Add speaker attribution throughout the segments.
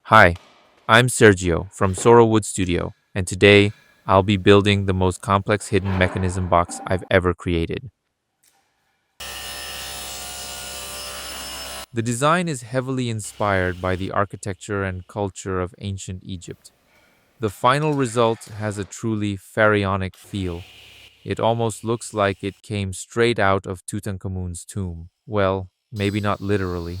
Speaker 1: Hi, I'm Sergio from Wood Studio, and today I'll be building the most complex hidden mechanism box I've ever created. The design is heavily inspired by the architecture and culture of ancient Egypt. The final result has a truly pharaonic feel. It almost looks like it came straight out of Tutankhamun's tomb. Well, maybe not literally.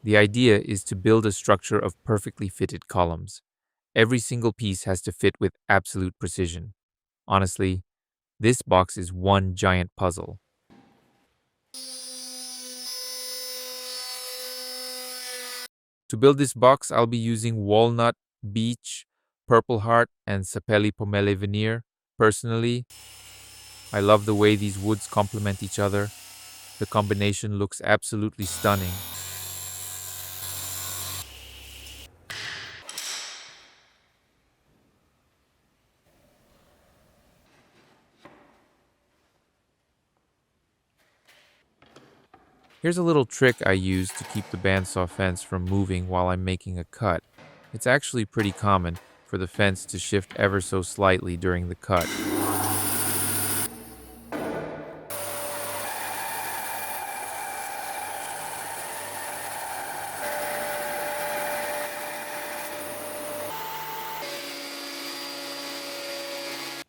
Speaker 1: The idea is to build a structure of perfectly fitted columns. Every single piece has to fit with absolute precision. Honestly, this box is one giant puzzle. To build this box, I'll be using walnut, beech, purpleheart, and Sapelli pommele veneer. Personally, I love the way these woods complement each other. The combination looks absolutely stunning. Here's a little trick I use to keep the bandsaw fence from moving while I'm making a cut. It's actually pretty common for the fence to shift ever so slightly during the cut.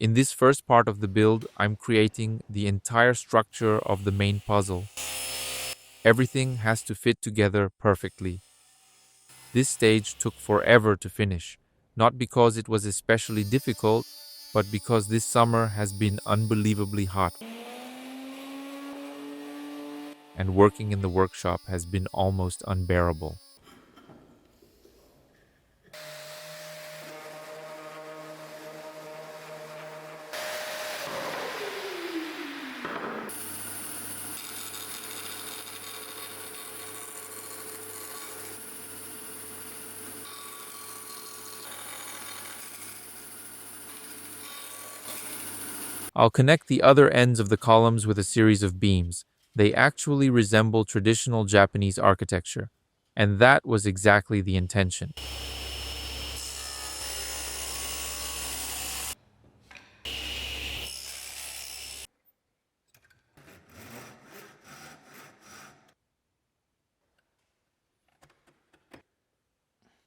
Speaker 1: In this first part of the build, I'm creating the entire structure of the main puzzle. Everything has to fit together perfectly. This stage took forever to finish, not because it was especially difficult, but because this summer has been unbelievably hot, and working in the workshop has been almost unbearable. I'll connect the other ends of the columns with a series of beams. They actually resemble traditional Japanese architecture, and that was exactly the intention.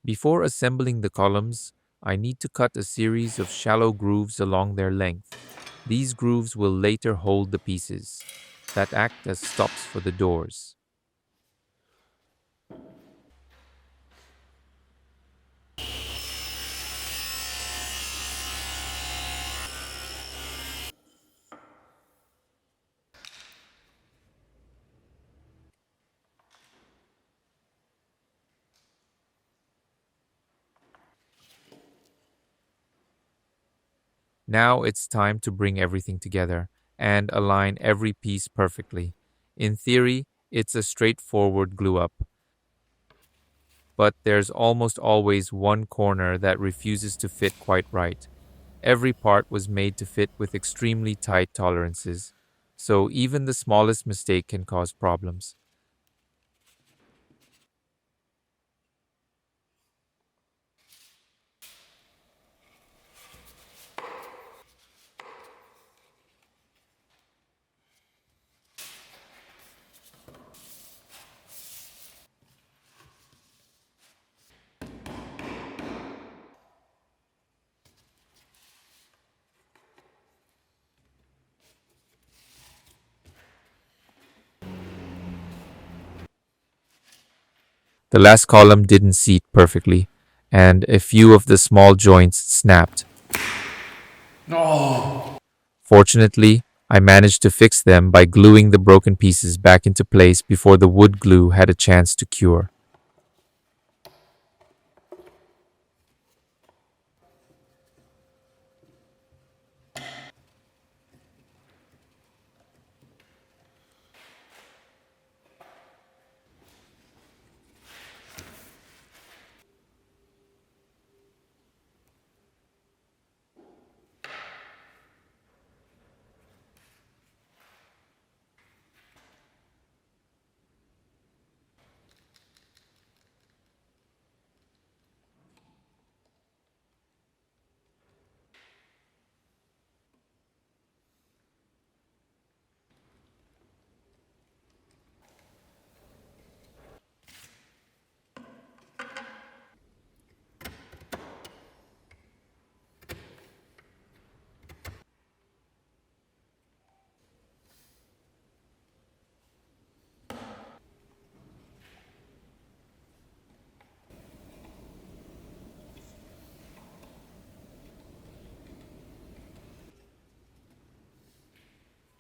Speaker 1: Before assembling the columns, I need to cut a series of shallow grooves along their length. These grooves will later hold the pieces that act as stops for the doors. Now it's time to bring everything together and align every piece perfectly. In theory, it's a straightforward glue up, but there's almost always one corner that refuses to fit quite right. Every part was made to fit with extremely tight tolerances, so even the smallest mistake can cause problems. The last column didn't seat perfectly, and a few of the small joints snapped. Fortunately, I managed to fix them by gluing the broken pieces back into place before the wood glue had a chance to cure.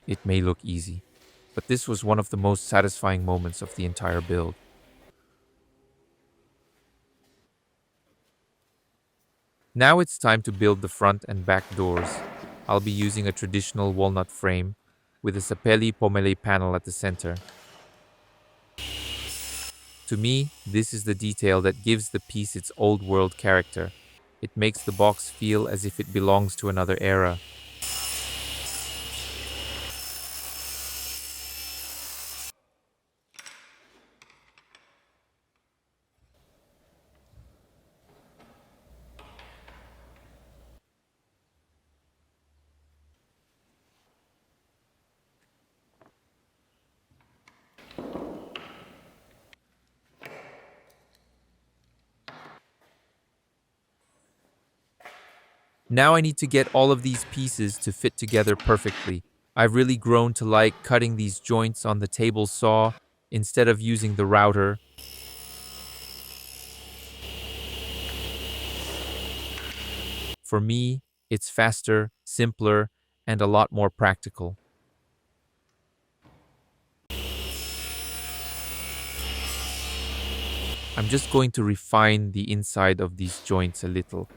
Speaker 1: it may look easy, but this was one of the most satisfying moments of the entire build. Now it's time to build the front and back doors. I'll be using a traditional walnut frame with a Sapelli pommele panel at the center. To me, this is the detail that gives the piece its old world character. It makes the box feel as if it belongs to another era. Now I need to get all of these pieces to fit together perfectly. I've really grown to like cutting these joints on the table saw instead of using the router. For me, it's faster, simpler, and a lot more practical. I'm just going to refine the inside of these joints a little.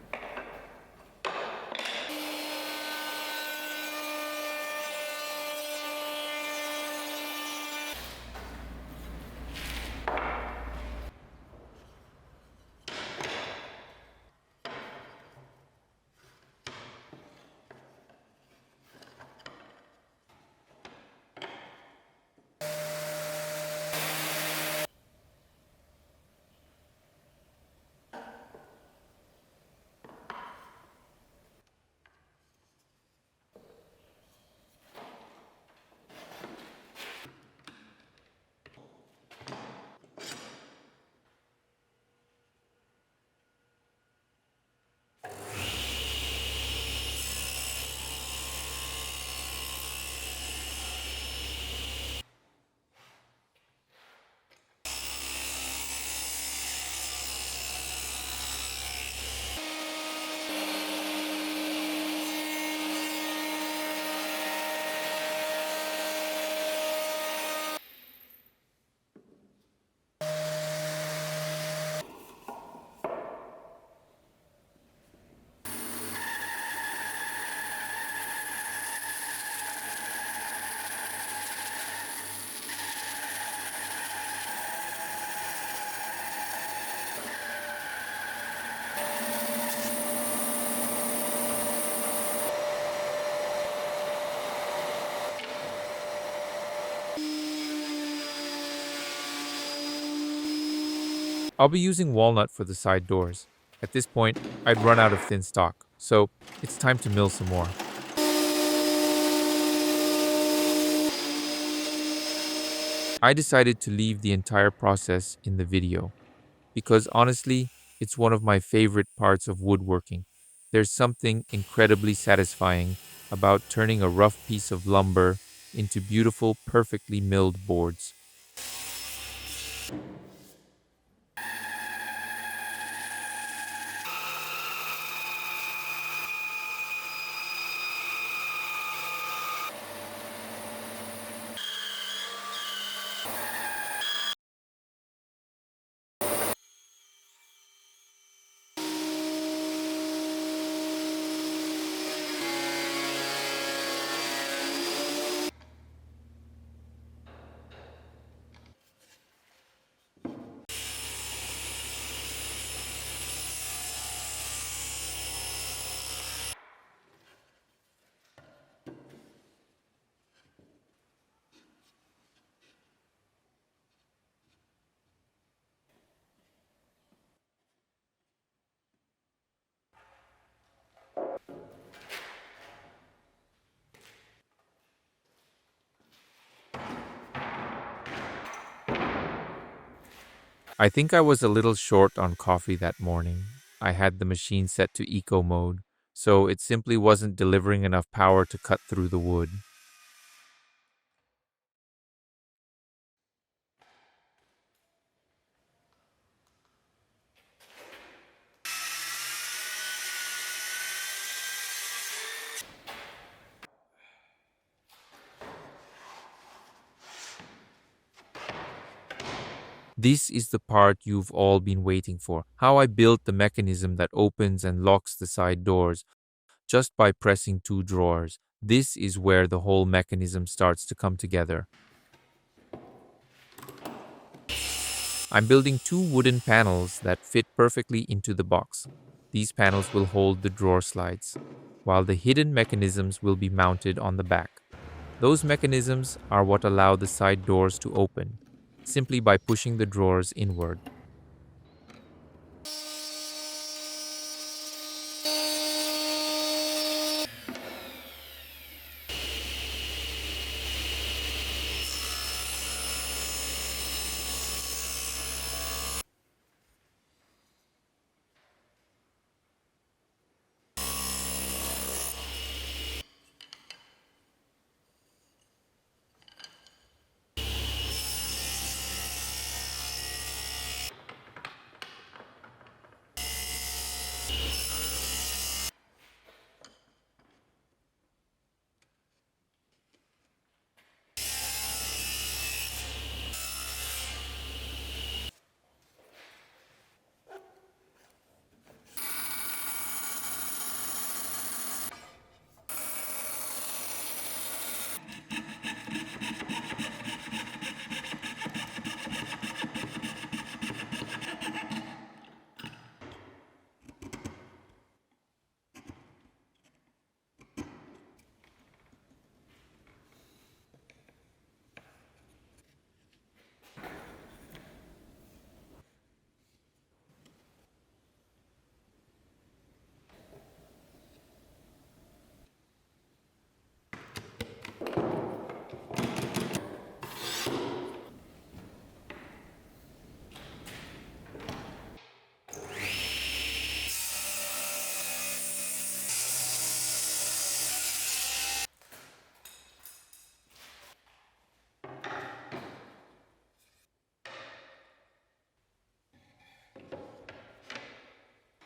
Speaker 1: I'll be using walnut for the side doors. At this point, I'd run out of thin stock, so it's time to mill some more. I decided to leave the entire process in the video because honestly, it's one of my favorite parts of woodworking. There's something incredibly satisfying about turning a rough piece of lumber into beautiful, perfectly milled boards. I think I was a little short on coffee that morning. I had the machine set to eco mode, so it simply wasn't delivering enough power to cut through the wood. This is the part you've all been waiting for. How I built the mechanism that opens and locks the side doors just by pressing two drawers. This is where the whole mechanism starts to come together. I'm building two wooden panels that fit perfectly into the box. These panels will hold the drawer slides, while the hidden mechanisms will be mounted on the back. Those mechanisms are what allow the side doors to open, simply by pushing the drawers inward.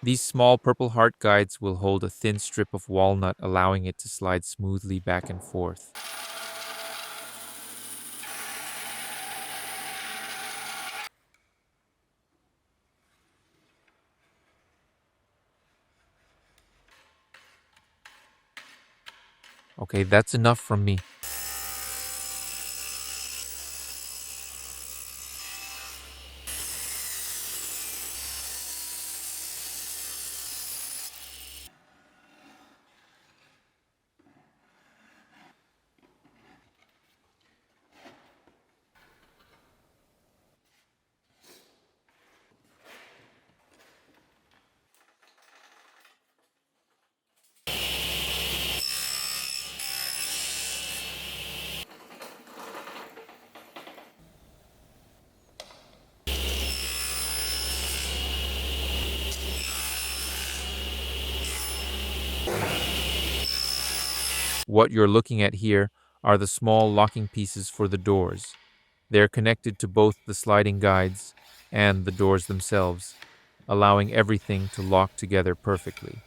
Speaker 1: These small purple heart guides will hold a thin strip of walnut, allowing it to slide smoothly back and forth. Okay, that's enough from me. What you're looking at here are the small locking pieces for the doors. They're connected to both the sliding guides and the doors themselves, allowing everything to lock together perfectly.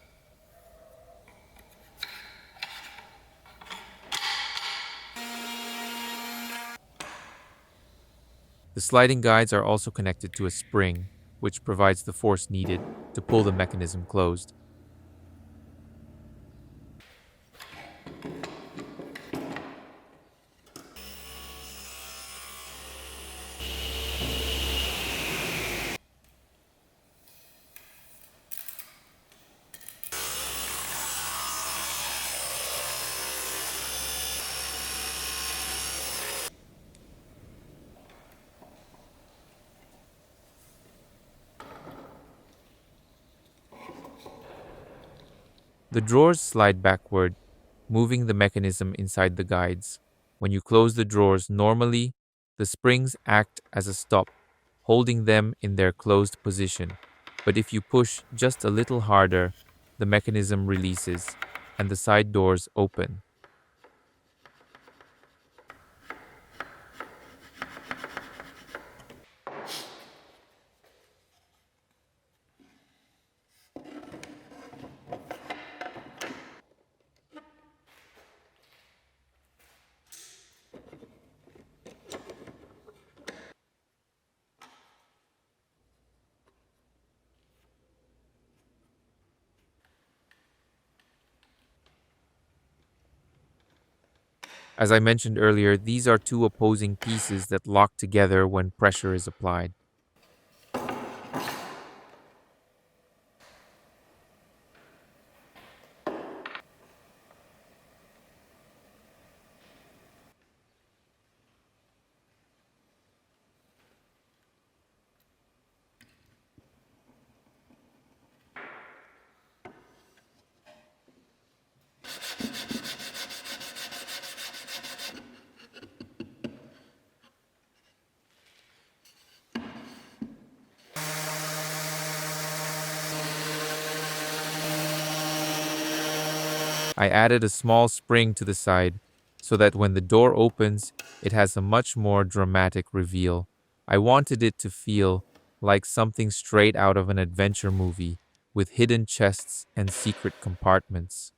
Speaker 1: The sliding guides are also connected to a spring, which provides the force needed to pull the mechanism closed. The drawers slide backward, moving the mechanism inside the guides. When you close the drawers normally, the springs act as a stop, holding them in their closed position. But if you push just a little harder, the mechanism releases and the side doors open. As I mentioned earlier, these are two opposing pieces that lock together when pressure is applied. I added a small spring to the side so that when the door opens, it has a much more dramatic reveal. I wanted it to feel like something straight out of an adventure movie with hidden chests and secret compartments.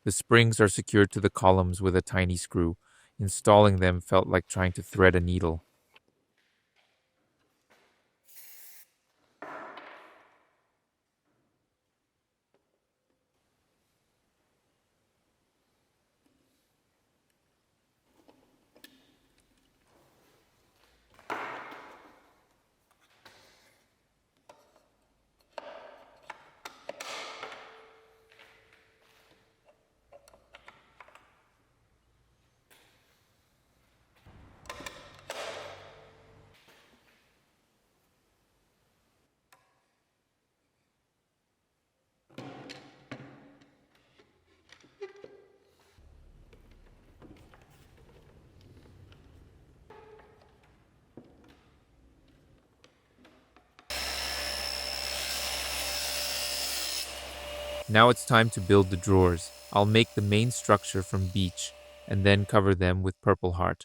Speaker 1: The springs are secured to the columns with a tiny screw. Installing them felt like trying to thread a needle. Now it's time to build the drawers. I'll make the main structure from beech and then cover them with purpleheart.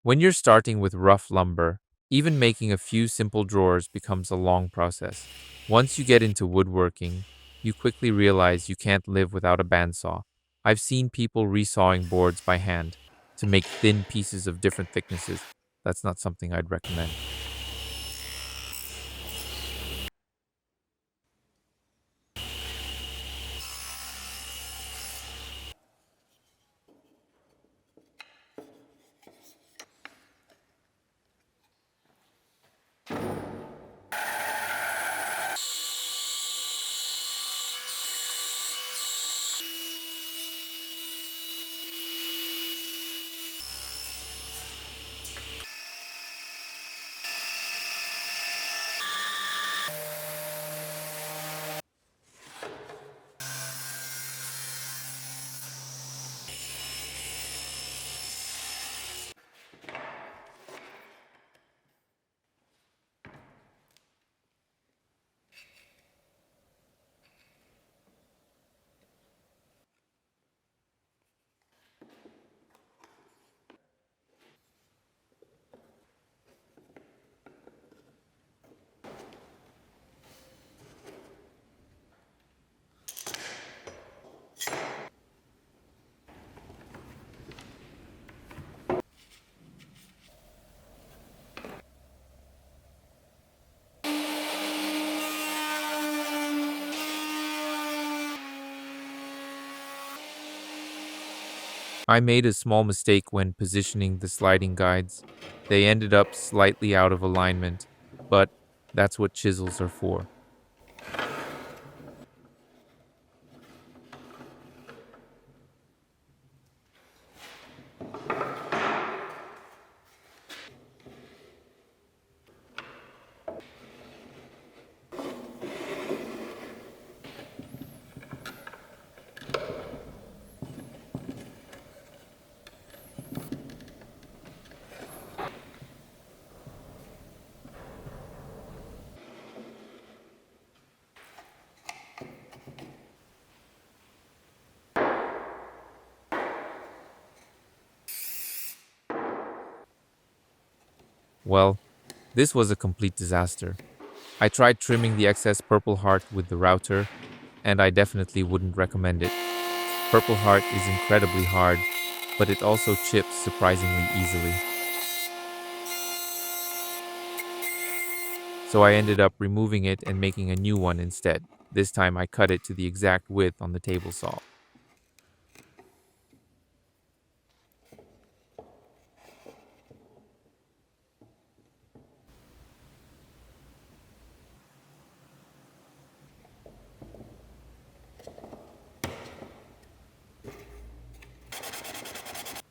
Speaker 1: When you're starting with rough lumber, even making a few simple drawers becomes a long process. Once you get into woodworking, you quickly realize you can't live without a bandsaw. I've seen people resawing boards by hand to make thin pieces of different thicknesses. That's not something I'd recommend. I made a small mistake when positioning the sliding guides. They ended up slightly out of alignment, but that's what chisels are for. Well, this was a complete disaster. I tried trimming the excess purple heart with the router, and I definitely wouldn't recommend it. Purple heart is incredibly hard, but it also chips surprisingly easily. So I ended up removing it and making a new one instead. This time I cut it to the exact width on the table saw.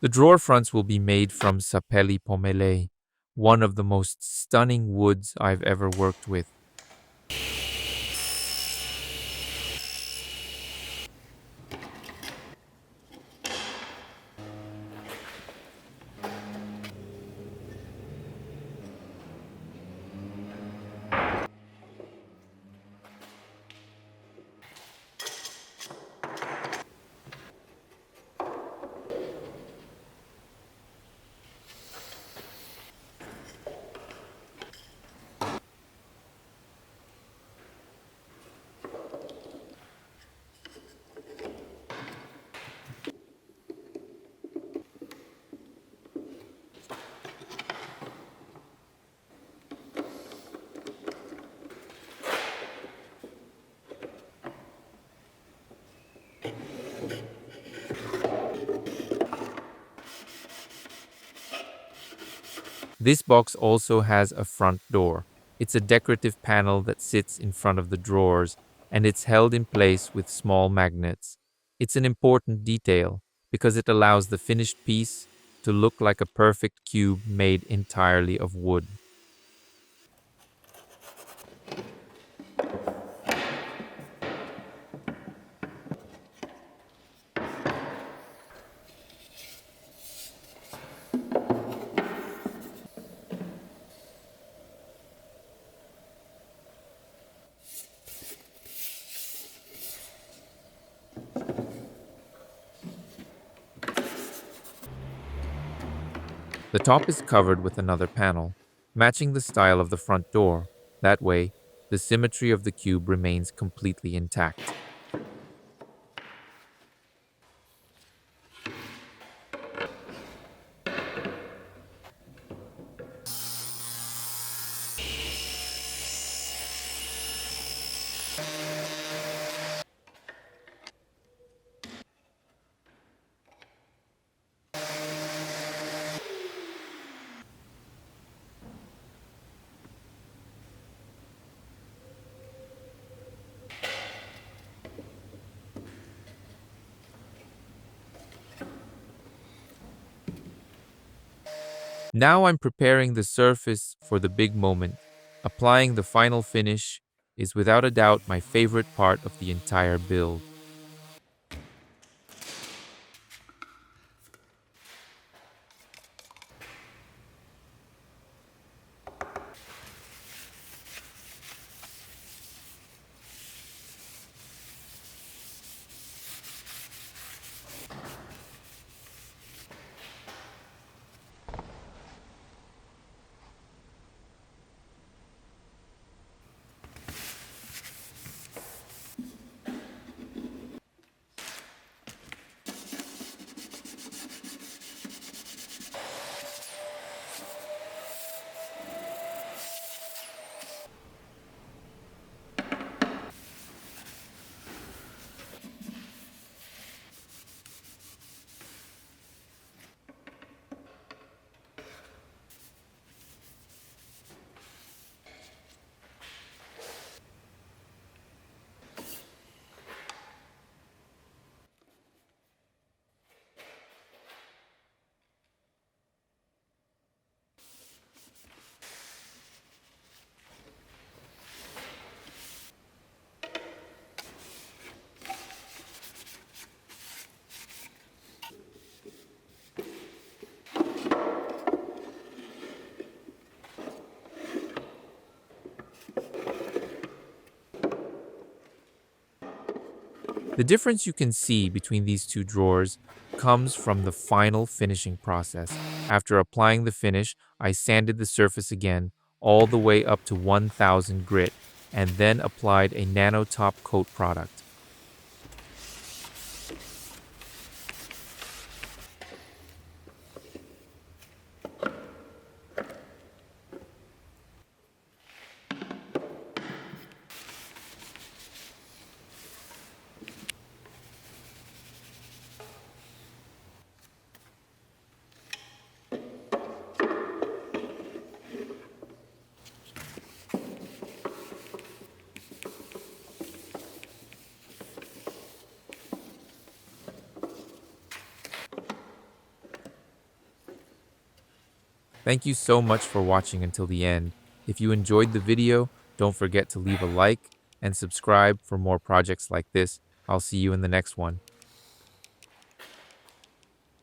Speaker 1: The drawer fronts will be made from Sapelli pommele, one of the most stunning woods I've ever worked with. This box also has a front door. It's a decorative panel that sits in front of the drawers, and it's held in place with small magnets. It's an important detail because it allows the finished piece to look like a perfect cube made entirely of wood. The top is covered with another panel, matching the style of the front door. That way, the symmetry of the cube remains completely intact. Now I'm preparing the surface for the big moment. Applying the final finish is without a doubt my favorite part of the entire build. The difference you can see between these two drawers comes from the final finishing process. After applying the finish, I sanded the surface again all the way up to 1000 grit and then applied a nano top coat product. Thank you so much for watching until the end. If you enjoyed the video, don't forget to leave a like and subscribe for more projects like this. I'll see you in the next one.